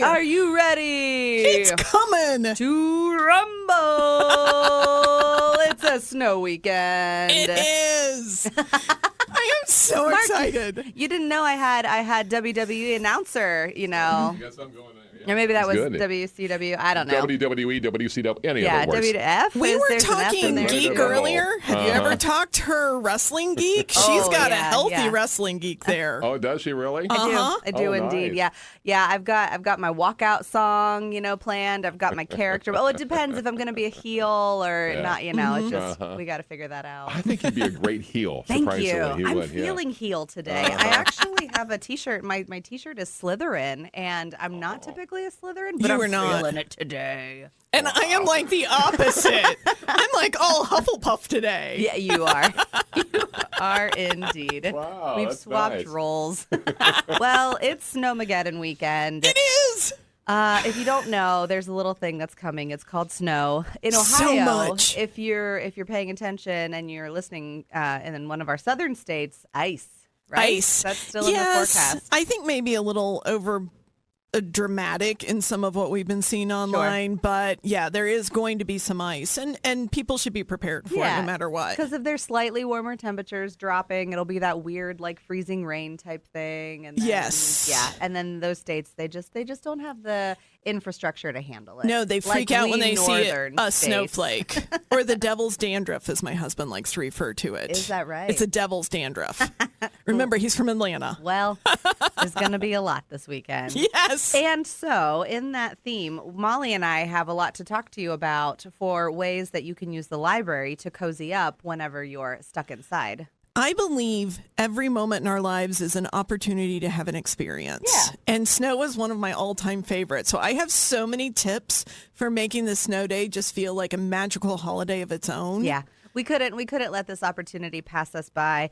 Are you ready? It's coming to rumble. It's a snow weekend. It is. I am so Mark, excited. You didn't know I had WWE announcer, you know. You got something going on. Yeah. Or maybe that was Good. WCW. I don't know. WWE, WCW, any Yeah, of it works. WF. We were There's an F in talking there. geek No. earlier. Have you ever talked to her wrestling geek? She's got a healthy wrestling geek there. Oh, does she really? I do Oh, indeed. nice. Yeah. I've got my walkout song, planned. I've got my character. Oh, it depends if I'm going to be a heel or not. It's just we got to figure that out. I think he'd be a great heel. Thank you. surprisingly. He I'm would, feeling heel today. I actually have a T-shirt. My T-shirt is Slytherin, and I'm not typically a Slytherin, but You are I'm not. feeling it today. And I am like the opposite. I'm like all Hufflepuff today. Yeah, you are. You are indeed. Wow, We've that's swapped nice. roles. Well, it's Snowmageddon weekend. It is. If you don't know, there's a little thing that's coming. It's called snow. In So Ohio, much. if you're paying attention and you're listening, and in one of our southern states, ice. Right? Ice. That's still in the forecast. I think maybe a little over dramatic in some of what we've been seeing online, but yeah, there is going to be some ice, and people should be prepared for it no matter what. Because if there's slightly warmer temperatures dropping, it'll be that weird like freezing rain type thing. And then, Yes. yeah, and then those states they just don't have the infrastructure to handle it. No, they freak Like out we when they see northern a states. snowflake or the devil's dandruff, as my husband likes to refer to it. Is that right? It's a devil's dandruff. Remember, he's from Atlanta. Well, there's going to be a lot this weekend. Yes. And so, in that theme, Molly and I have a lot to talk to you about for ways that you can use the library to cozy up whenever you're stuck inside. I believe every moment in our lives is an opportunity to have an experience. Yeah. And snow is one of my all-time favorites. So I have so many tips for making the snow day just feel like a magical holiday of its own. Yeah. We couldn't let this opportunity pass us by.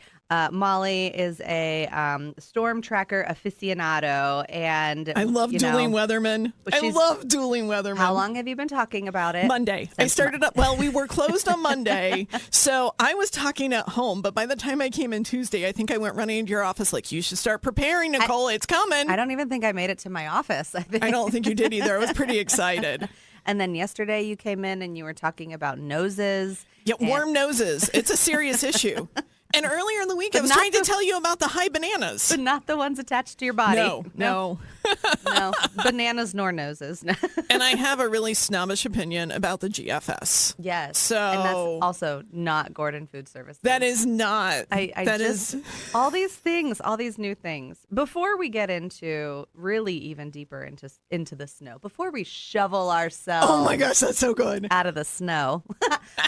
Molly is a storm tracker aficionado, and I love dueling weathermen. I love dueling weathermen. How long have you been talking about it? Monday. I started up. Well, we were closed on Monday, so I was talking at home. But by the time I came in Tuesday, I think I went running into your office like, you should start preparing, Nicole. It's coming. I don't even think I made it to my office. I don't think you did either. I was pretty excited. And then yesterday you came in and you were talking about noses. Yeah, warm noses. It's a serious issue. And earlier in the week, I was trying to tell you about the high bananas. But not the ones attached to your body. No. No. Bananas nor noses. And I have a really snobbish opinion about the GFS. Yes. So and that's also not Gordon Food Service. That is not. That is all these things, all these new things. Before we get into really even deeper into the snow, before we shovel ourselves Oh my gosh, that's so good. out of the snow,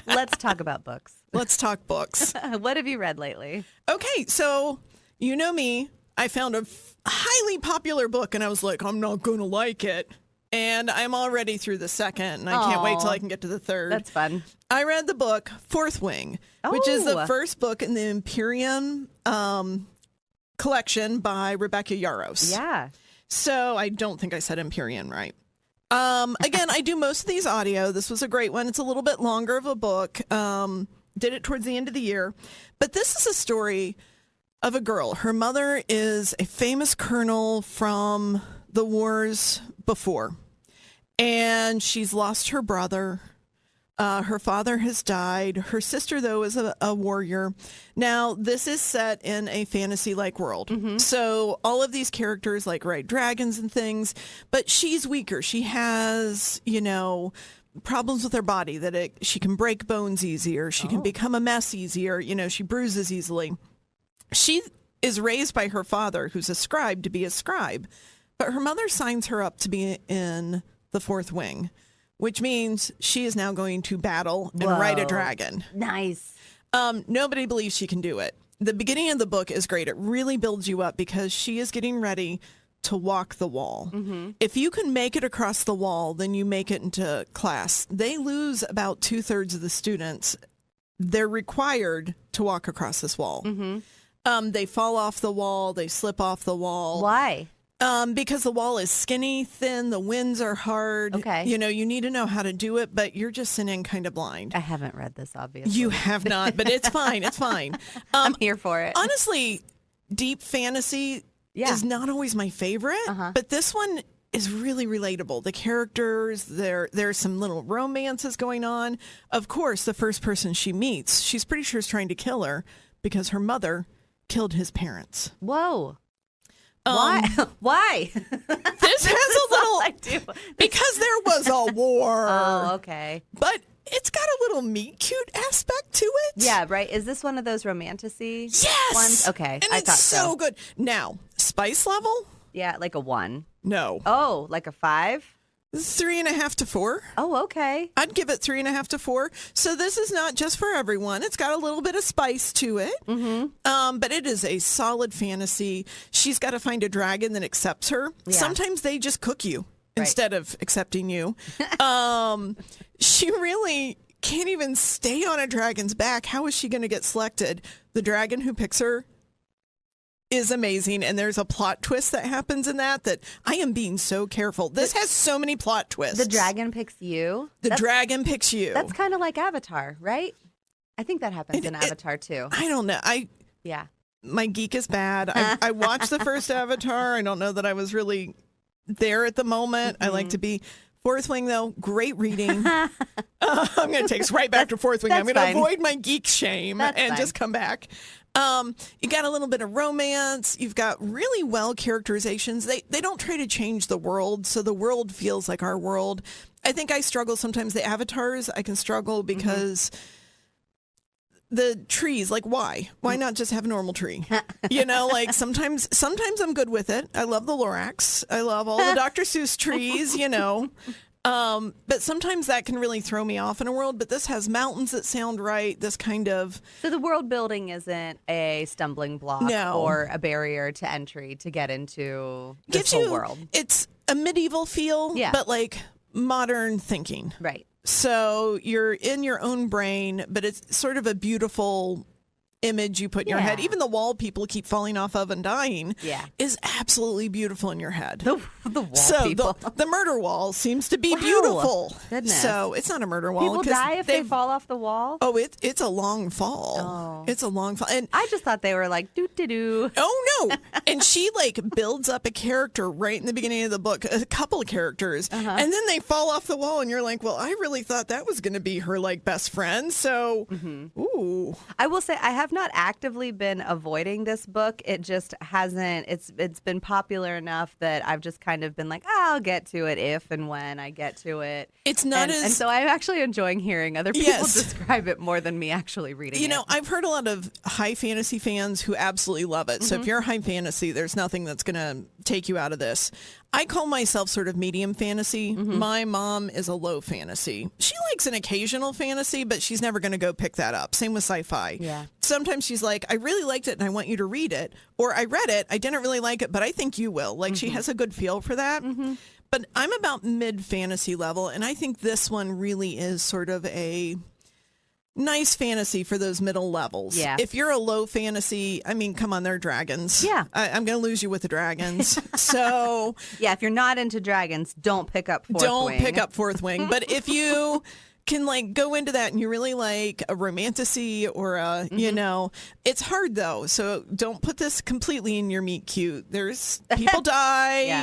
let's talk about books. Let's talk books. What have you read lately? Okay, so you know me. I found a highly popular book, and I was like, I'm not going to like it. And I'm already through the second, and I can't wait till I can get to the third. That's fun. I read the book Fourth Wing, which is the first book in the Imperium collection by Rebecca Yarros. Yeah. So I don't think I said Empyrean right. Again, I do most of these audio. This was a great one. It's a little bit longer of a book. Did it towards the end of the year. But this is a story of a girl. Her mother is a famous colonel from the wars before. And she's lost her brother. Her father has died. Her sister, though, is a warrior. Now, this is set in a fantasy-like world. Mm-hmm. So all of these characters like ride dragons and things, but she's weaker. She has, problems with her body that she can break bones easier. She can become a mess easier. She bruises easily. She is raised by her father, who's a scribe, to be a scribe. But her mother signs her up to be in the Fourth Wing, which means she is now going to battle and ride a dragon. Nice. Nobody believes she can do it. The beginning of the book is great. It really builds you up because she is getting ready to walk the wall. Mm-hmm. If you can make it across the wall, then you make it into class. They lose about 2/3 of the students. They're required to walk across this wall. Mm-hmm. They fall off the wall. They slip off the wall. Why? Because the wall is skinny, thin, the winds are hard. Okay. You need to know how to do it, but you're just sitting kind of blind. I haven't read this, obviously. You have not, but it's fine. It's fine. I'm here for it. Honestly, deep fantasy is not always my favorite, but this one is really relatable. The characters, there's some little romances going on. Of course, the first person she meets, she's pretty sure is trying to kill her because her mother killed his parents. Whoa. Why? Why? This has a little because there was a war. Oh, okay. But it's got a little meet cute aspect to it. Yeah, right. Is this one of those romantic-y Yes. ones? Okay, And I it's thought so good. Now, spice level? Yeah, like a 1. No. Oh, like a 5? 3.5 to 4. Oh, okay. I'd give it 3.5 to 4. So this is not just for everyone. It's got a little bit of spice to it. Mm-hmm. But it is a solid fantasy. She's got to find a dragon that accepts her. Yeah. Sometimes they just cook you instead of accepting you. She really can't even stay on a dragon's back. How is she going to get selected? The dragon who picks her is amazing, and there's a plot twist that happens in that I am being so careful. This has so many plot twists. The dragon picks you. The dragon picks you. That's kind of like Avatar, right? I think that happens in Avatar too. I don't know. Yeah. My geek is bad. I watched the first Avatar. I don't know that I was really there at the moment. I like to be Fourth Wing, though. Great reading. I'm going to take us right back to Fourth Wing. I'm going to avoid my geek shame and just come back. You got a little bit of romance. You've got really well characterizations. They don't try to change the world, so the world feels like our world. I think I struggle sometimes. The avatars, I can struggle because the trees, like why? Why not just have a normal tree? You know, like sometimes I'm good with it. I love the Lorax. I love all the Dr. Seuss trees, you know. But sometimes that can really throw me off in a world. But this has mountains that sound right. This kind of... So the world building isn't a stumbling block or a barrier to entry to get into this whole world. It's a medieval feel, but like modern thinking. Right. So you're in your own brain, but it's sort of a beautiful image you put in your head. Even the wall people keep falling off of and dying is absolutely beautiful in your head. The wall people. The murder wall seems to be beautiful. Goodness. So it's not a murder wall. People die if they fall off the wall? Oh, it's a long fall. Oh. It's a long fall. And I just thought they were like, doo-doo-doo. oh, no. And she like builds up a character right in the beginning of the book, a couple of characters, and then they fall off the wall and you're like, well, I really thought that was going to be her like best friend. So, ooh. I will say I have not actively been avoiding this book. It just hasn't. It's been popular enough that I've just kind of been like, I'll get to it if and when I get to it. It's not and so I'm actually enjoying hearing other people describe it more than me actually reading it. You know, I've heard a lot of high fantasy fans who absolutely love it. So if you're high fantasy, there's nothing that's going to take you out of this. I call myself sort of medium fantasy. My mom is a low fantasy. She likes an occasional fantasy, but she's never going to go pick that up. Same with sci-fi. Yeah. Sometimes she's like, I really liked it and I want you to read it. Or I read it, I didn't really like it, but I think you will. Like she has a good feel for that. But I'm about mid fantasy level, and I think this one really is sort of a nice fantasy for those middle levels. Yeah. If you're a low fantasy, I mean, come on, they're dragons. Yeah. I'm going to lose you with the dragons. So yeah, if you're not into dragons, don't pick up Fourth Wing. Don't pick up Fourth Wing. But if you can like go into that and you really like a romantasy or a, you know, it's hard though. So don't put this completely in your meet cute. There's people die.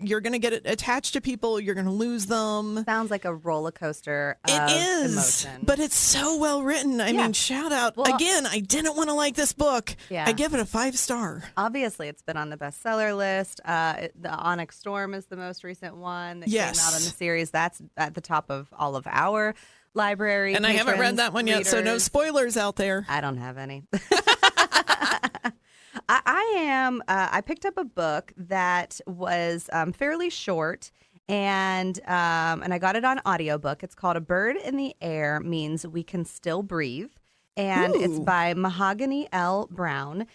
You're going to get attached to people. You're going to lose them. Sounds like a roller coaster of It is, emotion. but it's so well written. I mean, shout out. Well, again, I didn't want to like this book. Yeah. I give it a 5-star. Obviously, it's been on the bestseller list. The Onyx Storm is the most recent one that came out in the series. That's at the top of all of our library. And I haven't read that one yet, so no spoilers out there. I don't have any. I picked up a book that was fairly short, and I got it on audiobook. It's called A Bird in the Air Means We Can Still Breathe, and it's by Mahogany L Browne.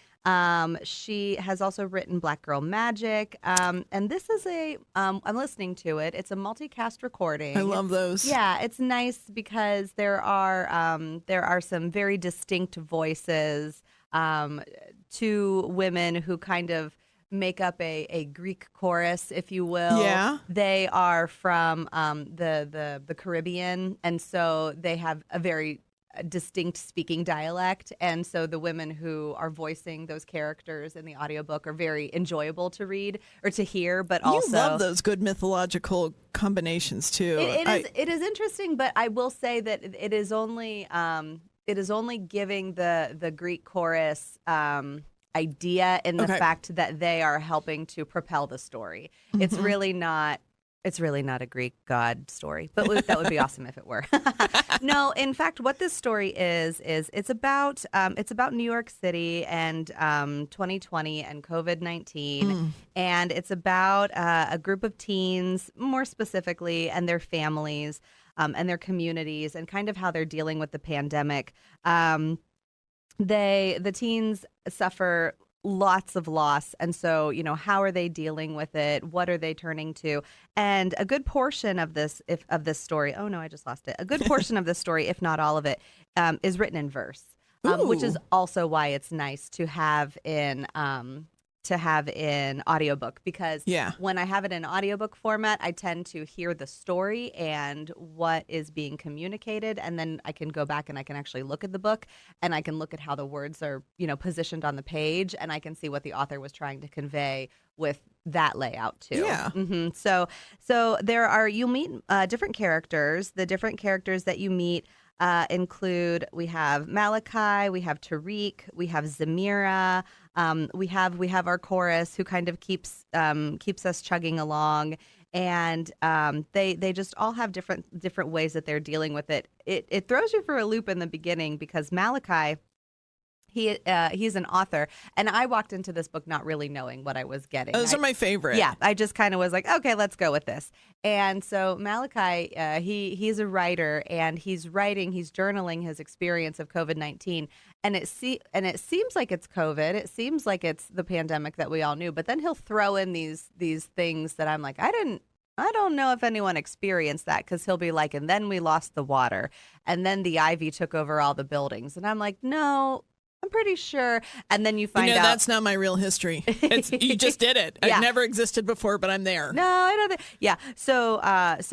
She has also written Black Girl Magic, and this is I'm listening to it. It's a multicast recording. I love those. Yeah, it's nice because there are some very distinct voices, two women who kind of make up a Greek chorus, if you will. Yeah. They are from the Caribbean, and so they have a very distinct speaking dialect, and so the women who are voicing those characters in the audiobook are very enjoyable to read or to hear, but also you love those good mythological combinations too. It is interesting, but I will say that it is only giving the Greek chorus idea in the fact that they are helping to propel the story. It's really not a Greek god story, but that would be awesome if it were. No, in fact, what this story is it's about New York City and 2020 and COVID-19, and it's about a group of teens, more specifically, and their families and their communities, and kind of how they're dealing with the pandemic. The teens suffer lots of loss, and so how are they dealing with it? What are they turning to? And a good portion of this story, oh no, I just lost it. A good portion of this story, if not all of it, is written in verse, which is also why it's nice to have in audiobook, because when I have it in audiobook format, I tend to hear the story and what is being communicated, and then I can go back and I can actually look at the book, and I can look at how the words are, positioned on the page, and I can see what the author was trying to convey with that layout too. Yeah. So you'll meet different characters. The different characters that you meet include, we have Malachi, we have Tariq, we have Zamira, we have our chorus who kind of keeps us chugging along, and they just all have different ways that they're dealing with it. It throws you for a loop in the beginning because Malachi, he's an author, and I walked into this book not really knowing what I was getting. Those are my favorite. Yeah, I just kind of was like, okay, let's go with this. And so Malachi, he's a writer, and he's journaling his experience of COVID-19, and it seems like it's COVID. It seems like it's the pandemic that we all knew, but then he'll throw in these things that I'm like, I don't know if anyone experienced that, because he'll be like, and then we lost the water, and then the ivy took over all the buildings, and I'm like, no, I'm pretty sure. And then you find out that's not my real history. You just did it. Yeah. I've never existed before, but I'm there. No, I don't think. Yeah. So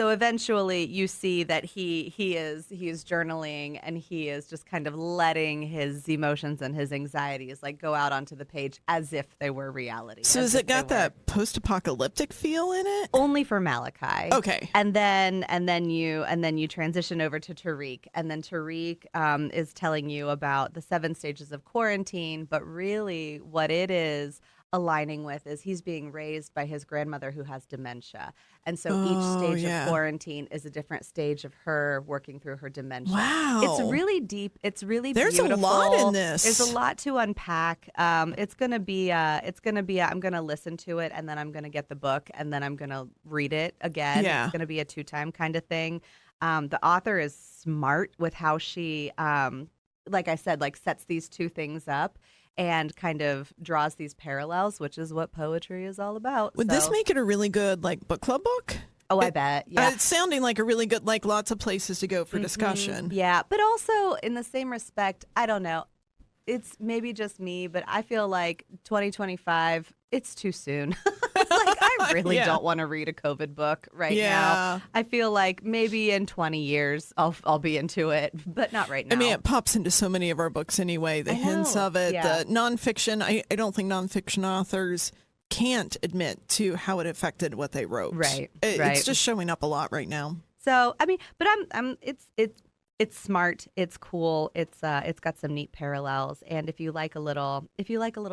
eventually you see that he is journaling, and he is just kind of letting his emotions and his anxieties like go out onto the page as if they were reality. So has it got that post-apocalyptic feel in it? Only for Malachi. Okay. And then you transition over to Tariq, and then Tariq is telling you about the 7 stages of quarantine, but really what it is aligning with is he's being raised by his grandmother who has dementia, and so each stage of quarantine is a different stage of her working through her dementia. Wow, it's really deep. It's really there's beautiful. a lot in this. There's a lot to unpack. It's gonna be I'm gonna listen to it, and then I'm gonna get the book, and then I'm gonna read it again. Yeah. It's gonna be a 2-time kind of thing. The author is smart with how she like I said, like sets these two things up and kind of draws these parallels, which is what poetry is all about. Would this make it a really good book club book? Oh, I bet. Yeah. It's sounding like a really good, lots of places to go for discussion. Yeah. But also in the same respect, I don't know. It's maybe just me, but I feel like 2025, it's too soon. I really don't want to read a COVID book right now. I feel like maybe in 20 years I'll be into it, but not right now. I mean, it pops into so many of our books anyway. The hints of it, the nonfiction. I don't think nonfiction authors can't admit to how it affected what they wrote. Right. It's just showing up a lot right now. So I mean, but it's smart. It's cool. It's got some neat parallels. And if you like a little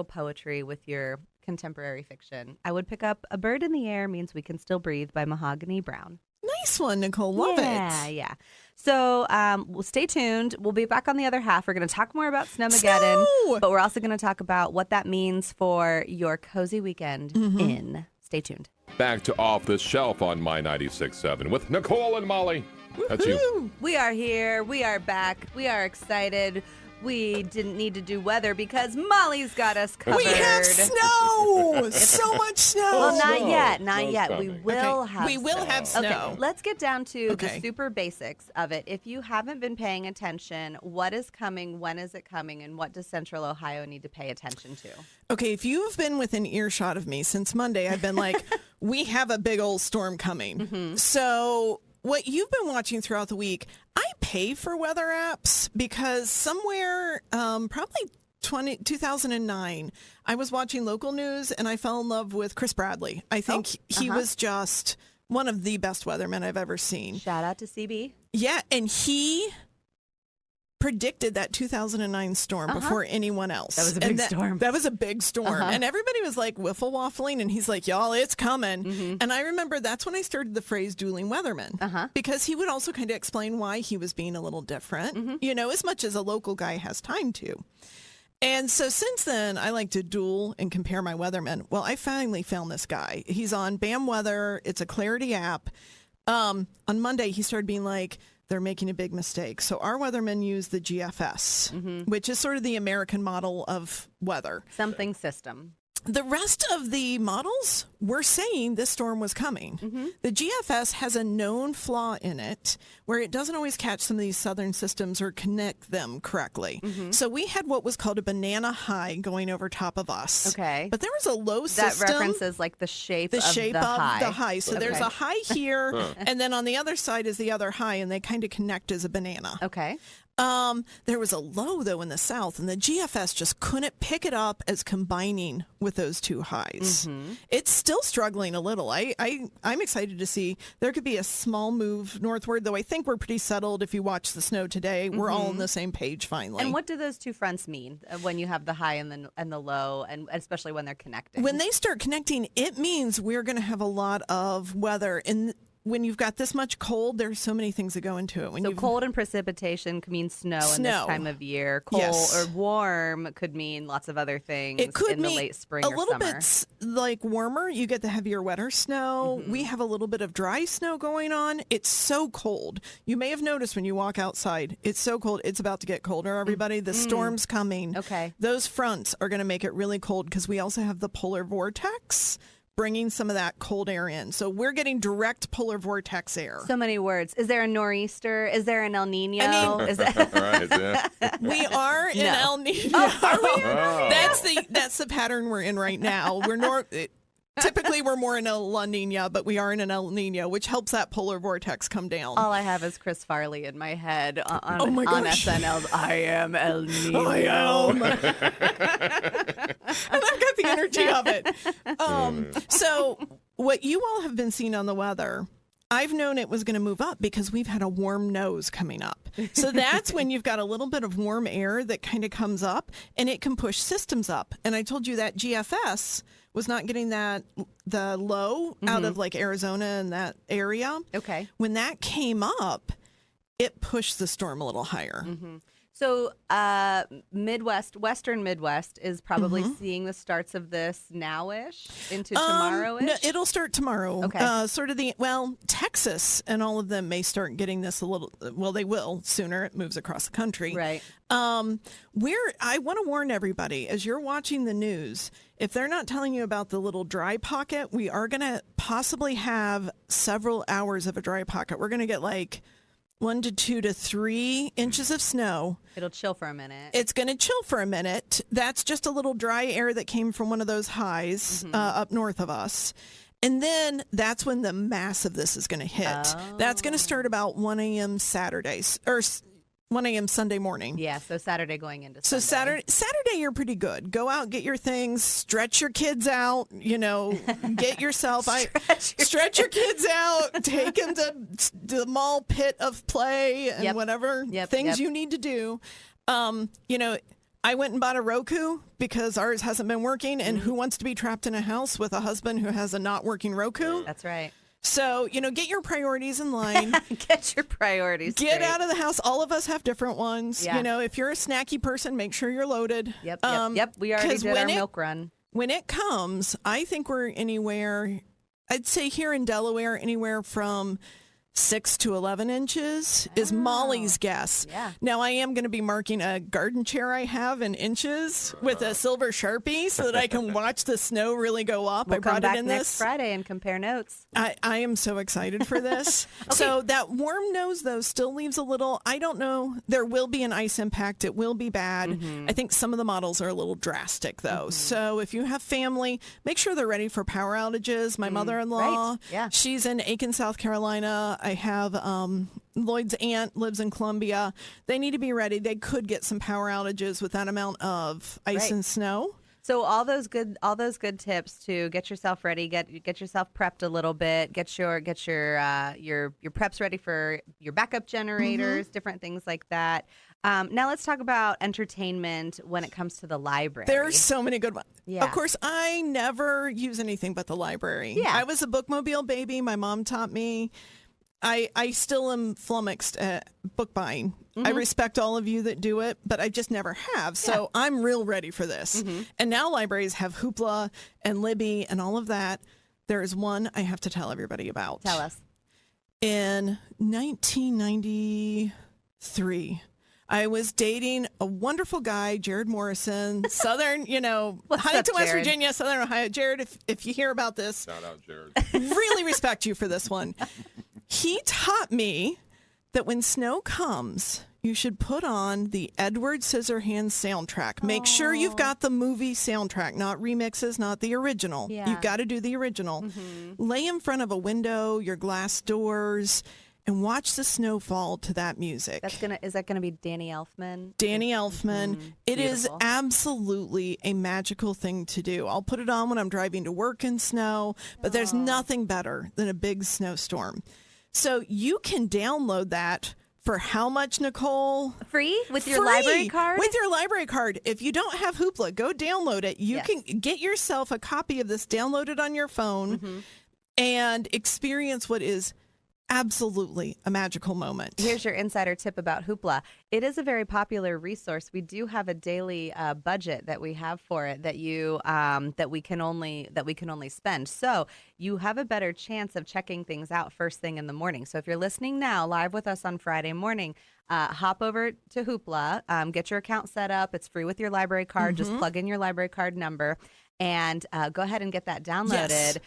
poetry with your contemporary fiction, I would pick up A Bird in the Air Means We Can Still Breathe by Mahogany Browne. Nice one, Nicole. Love it. Yeah. So we'll stay tuned. We'll be back on the other half. We're going to talk more about Snowmageddon, but we're also going to talk about what that means for your cozy weekend in. Stay tuned. Back to Off the Shelf on My 96.7 with Nicole and Molly. That's you. We are here. We are back. We are excited. We didn't need to do weather because Molly's got us covered. We have snow! So much snow! Well, not Snow. yet. Not Snow's yet. coming. We will have We will have snow. Okay, let's get down to the Okay. super basics of it. If you haven't been paying attention, what is coming, when is it coming, and what does Central Ohio need to pay attention to? Okay, if you have been within earshot of me since Monday, I've been like, we have a big old storm coming. So what you've been watching throughout the week, I pay for weather apps because somewhere, probably 2009, I was watching local news and I fell in love with Chris Bradley. I think he was just one of the best weathermen I've ever seen. Shout out to CB. Yeah, and he predicted that 2009 storm before anyone else. That was a big storm. That was a big storm. And everybody was like wiffle waffling, and he's like, y'all, it's coming. And I remember that's when I started the phrase dueling weatherman, because he would also kind of explain why he was being a little different, as much as a local guy has time to. And so since then, I like to duel and compare my weathermen. Well, I finally found this guy. He's on BAM Weather. It's a Clarity app. On Monday, he started being like, they're making a big mistake. So our weathermen use the GFS, which is sort of the American model of weather. Something system. The rest of the models were saying this storm was coming. The GFS has a known flaw in it where it doesn't always catch some of these southern systems or connect them correctly. So we had what was called a banana high going over top of us. Okay. But there was a low system. That references like the shape of the high. So there's a high here, and then on the other side is the other high, and they kind of connect as a banana. Okay. There was a low, though, in the south, and the GFS just couldn't pick it up as combining with those two highs. It's still struggling a little. I'm excited to see there could be a small move northward, though I think we're pretty settled. If you watch the snow today, we're all on the same page finally. And what do those two fronts mean when you have the high and the low, and especially when they're connecting? When they start connecting, it means we're going to have a lot of weather. And when you've got this much cold, there's so many things that go into it. So cold and precipitation could mean snow in this time of year. Cold or warm could mean lots of other things. It could in the late spring or summer. A little bit like warmer. You get the heavier, wetter snow. We have a little bit of dry snow going on. It's so cold. You may have noticed when you walk outside, it's so cold. It's about to get colder, everybody. The storm's coming. Okay. Those fronts are going to make it really cold because we also have the polar vortex bringing some of that cold air in. So we're getting direct polar vortex air. So many words. Is there a nor'easter? Is there an El Nino? Right, yeah. We are in El Nino. Are we? That's the pattern we're in right now. Typically, we're more in a La Nina, but we are in an El Nino, which helps that polar vortex come down. All I have is Chris Farley in my head on SNL. I am El Nino. I am. And I've got the energy of it. So what you all have been seeing on the weather, I've known it was going to move up because we've had a warm nose coming up. So that's when you've got a little bit of warm air that kind of comes up, and it can push systems up. And I told you that GFS was not getting the low out of like Arizona and that area. Okay. When that came up, it pushed the storm a little higher. So Western Midwest is probably seeing the starts of this now-ish into tomorrow-ish? No, it'll start tomorrow. Okay. Texas and all of them may start getting this a little, well, they will sooner. It moves across the country. Right. I want to warn everybody, as you're watching the news, if they're not telling you about the little dry pocket, we are going to possibly have several hours of a dry pocket. We're going to get like 1 to 2 to 3 inches of snow. It'll chill for a minute. It's going to chill for a minute. That's just a little dry air that came from one of those highs up north of us. And then that's when the mass of this is going to hit. Oh. That's going to start about 1 a.m. Saturdays, or 1 a.m. Sunday morning. Yeah, so Saturday going into So Sunday. Saturday, you're pretty good. Go out, get your things, stretch your kids out, get yourself, stretch your kids out, take them to the mall pit of play and whatever things you need to do. I went and bought a Roku because ours hasn't been working, and who wants to be trapped in a house with a husband who has a not working Roku? That's right. So, get your priorities in line. Get your priorities Get straight. out of the house. All of us have different ones. Yeah. If you're a snacky person, make sure you're loaded. Yep. We already did our milk run. When it comes, I think we're anywhere, I'd say here in Delaware, anywhere from 6 to 11 inches is Molly's guess. Yeah. Now, I am going to be marking a garden chair I have in inches with a silver Sharpie so that I can watch the snow really go up. We'll I brought come back it in next Friday and compare notes. I am so excited for this. So that warm nose, though, still leaves a little, I don't know. There will be an ice impact. It will be bad. I think some of the models are a little drastic, though. So if you have family, make sure they're ready for power outages. My mother-in-law, Right. Yeah. she's in Aiken, South Carolina. I have Lloyd's aunt lives in Columbia. They need to be ready. They could get some power outages with that amount of ice Right. and snow. So all those good tips to get yourself ready, get yourself prepped a little bit, get your preps ready for your backup generators, different things like that. Now let's talk about entertainment when it comes to the library. There's so many good ones. Yeah. Of course, I never use anything but the library. Yeah. I was a bookmobile baby. My mom taught me. I still am flummoxed at book buying. I respect all of you that do it, but I just never have. So I'm real ready for this. And now libraries have Hoopla and Libby and all of that. There is one I have to tell everybody about. Tell us. In 1993, I was dating a wonderful guy, Jared Morrison, Southern, Huntington, West Jared? Virginia, Southern Ohio. Jared, if you hear about this, Shout out, Jared. really respect you for this one. He taught me that when snow comes, you should put on the Edward Scissorhands soundtrack. Make sure you've got the movie soundtrack, not remixes, not the original. Yeah. You've got to do the original. Lay in front of a window, your glass doors, and watch the snow fall to that music. Is that gonna be Danny Elfman? Danny Elfman. It is Beautiful. absolutely a magical thing to do. I'll put it on when I'm driving to work in snow, but there's nothing better than a big snowstorm. So you can download that for how much, Nicole? Free with your Free! library card? With your library card. If you don't have Hoopla, go download it. You Yes. can get yourself a copy of this, download it on your phone, and experience what is absolutely a magical moment. Here's your insider tip about Hoopla. It is a very popular resource. We do have a daily budget that we have for it that we can only spend. So you have a better chance of checking things out first thing in the morning. So if you're listening now, live with us on Friday morning, hop over to Hoopla, get your account set up. It's free with your library card. Just plug in your library card number. And go ahead and get that downloaded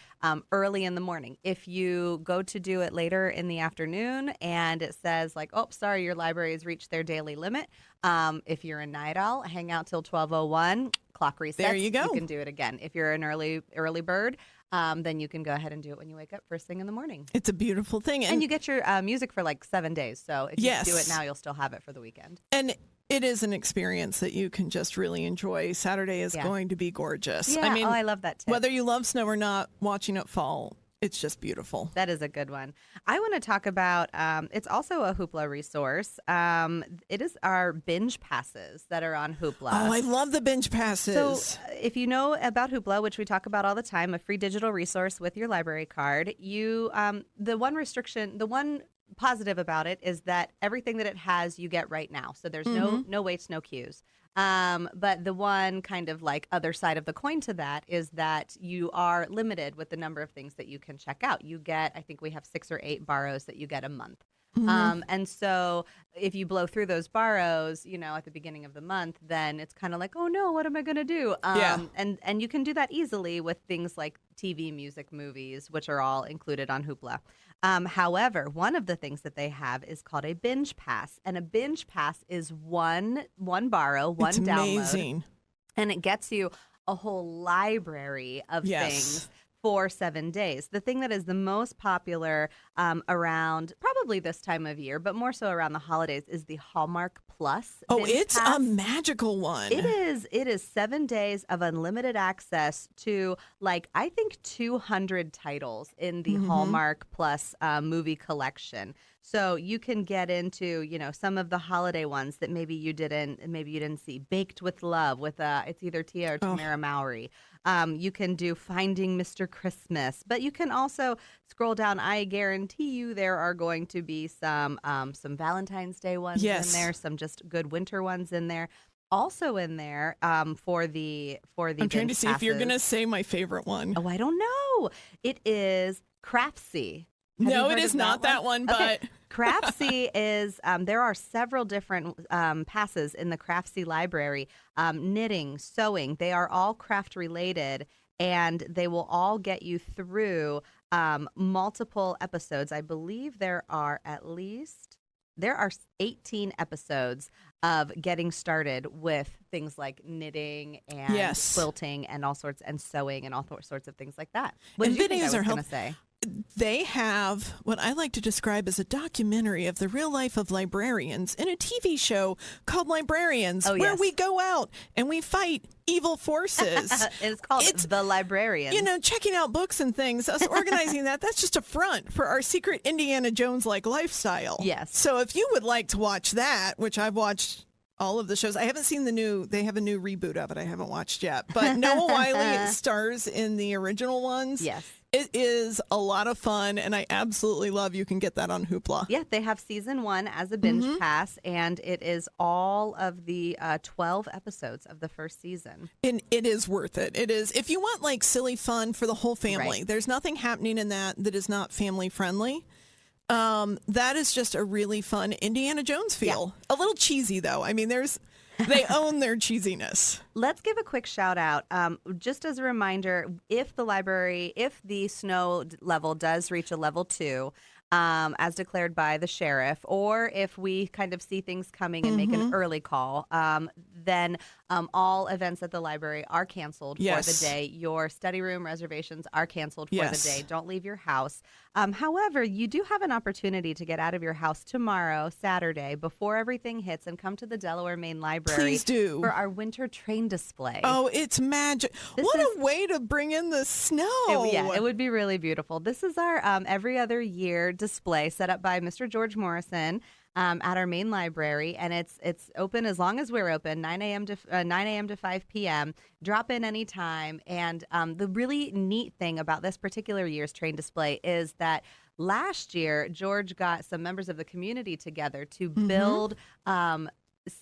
early in the morning. If you go to do it later in the afternoon and it says like, oh, sorry, your library has reached their daily limit. If you're a night owl, hang out till 12:01, clock resets. There you go. You can do it again. If you're an early bird, then you can go ahead and do it when you wake up first thing in the morning. It's a beautiful thing. And you get your music for like 7 days. So if you do it now, you'll still have it for the weekend. And it is an experience that you can just really enjoy. Saturday is going to be gorgeous. Yeah. I mean, I love that tip. whether you love snow or not, watching it fall, it's just beautiful. That is a good one. I want to talk about, it's also a Hoopla resource. It is our binge passes that are on Hoopla. Oh, I love the binge passes. So if you know about Hoopla, which we talk about all the time, a free digital resource with your library card, the one positive about it is that everything that it has you get right now. So there's no waits, no queues. But the one kind of like other side of the coin to that is that you are limited with the number of things that you can check out. You get, I think we have 6 or 8 borrows that you get a month. And so if you blow through those borrows, at the beginning of the month, then it's kind of like, oh no, what am I going to do? And you can do that easily with things like TV, music, movies, which are all included on Hoopla. However, one of the things that they have is called a binge pass, and a binge pass is one borrow, one it's download, amazing. and it gets you a whole library of things for 7 days. The thing that is the most popular around probably this time of year, but more so around the holidays, is the Hallmark Plus. Oh, binge it's pass. a magical one. It is. It is 7 days of unlimited access to, I think 200 titles in the Hallmark Plus movie collection. So you can get into, some of the holiday ones that maybe you didn't see. Baked with Love with it's either Tia or Tamara Mowry. You can do Finding Mr. Christmas, but you can also scroll down. I guarantee you there are going to be some Valentine's Day ones in there, some just good winter ones in there. Also in there for the I'm trying to see if you're going to say my favorite one. Oh, I don't know. It is Craftsy. No, it is not that one, but okay. Craftsy is, there are several different passes in the Craftsy library. Knitting, sewing, they are all craft related, and they will all get you through multiple episodes. I believe there are 18 episodes of getting started with things like knitting and quilting and all sorts, and sewing and all sorts of things like that. What and did you think I videos was are going to helpful. say? they have what I like to describe as a documentary of the real life of librarians in a TV show called Librarians, where yes. we go out and we fight evil forces. It's called The Librarians. You know, checking out books and things, us organizing that's just a front for our secret Indiana Jones-like lifestyle. Yes. So if you would like to watch that, which I've watched all of the shows. I haven't seen they have a new reboot of it I haven't watched yet. But Noah Wiley stars in the original ones. Yes. It is a lot of fun, and I absolutely love you can get that on Hoopla. Yeah, they have season 1 as a binge pass, and it is all of the 12 episodes of the first season. And it is worth it. It is. If you want like silly fun for the whole family, Right. there's nothing happening in that is not family friendly. That is just a really fun Indiana Jones feel. Yeah. A little cheesy, though. I mean, they own their cheesiness. Let's give a quick shout out. Just as a reminder, if the snow level does reach a level 2, as declared by the sheriff, or if we kind of see things coming and make an early call, then all events at the library are canceled for the day. Your study room reservations are canceled for the day. Don't leave your house. However, you do have an opportunity to get out of your house tomorrow, Saturday, before everything hits, and come to the Delaware Main Library. Please do. For our winter train display. Oh, it's magic. What a way to bring in the snow. It would be really beautiful. This is our every other year display set up by Mr. George Morrison at our main library, and it's open as long as we're open, 9 a.m. to 5 p.m. Drop in anytime. And the really neat thing about this particular year's train display is that last year George got some members of the community together to build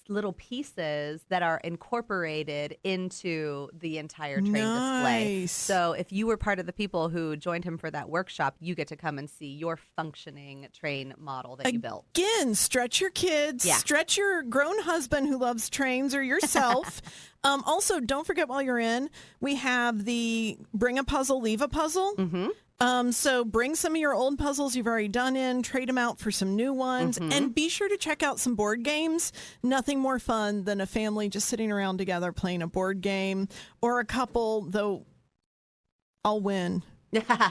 little pieces that are incorporated into the entire train display. So if you were part of the people who joined him for that workshop, you get to come and see your functioning train model that you built. Again, stretch your kids, stretch your grown husband who loves trains, or yourself. Also, don't forget while you're in, we have the bring a puzzle, leave a puzzle. So bring some of your old puzzles you've already done in, trade them out for some new ones, and be sure to check out some board games. Nothing more fun than a family just sitting around together playing a board game, or a couple, though I'll win.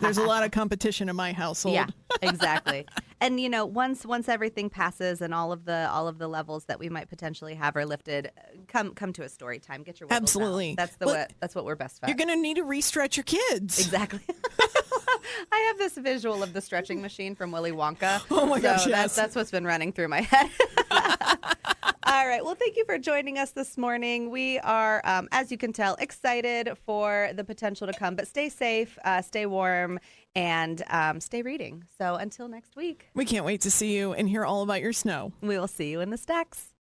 There's a lot of competition in my household. Yeah, exactly. And you know, once everything passes and all of the levels that we might potentially have are lifted, come to a story time. Get your whistles out. That's what we're best at. You're going to need to re-stretch your kids. Exactly. I have this visual of the stretching machine from Willy Wonka. Oh my gosh, yes. That's what's been running through my head. All right. Well, thank you for joining us this morning. We are, as you can tell, excited for the potential to come, but stay safe, stay warm, and stay reading. So until next week. We can't wait to see you and hear all about your snow. We will see you in the stacks.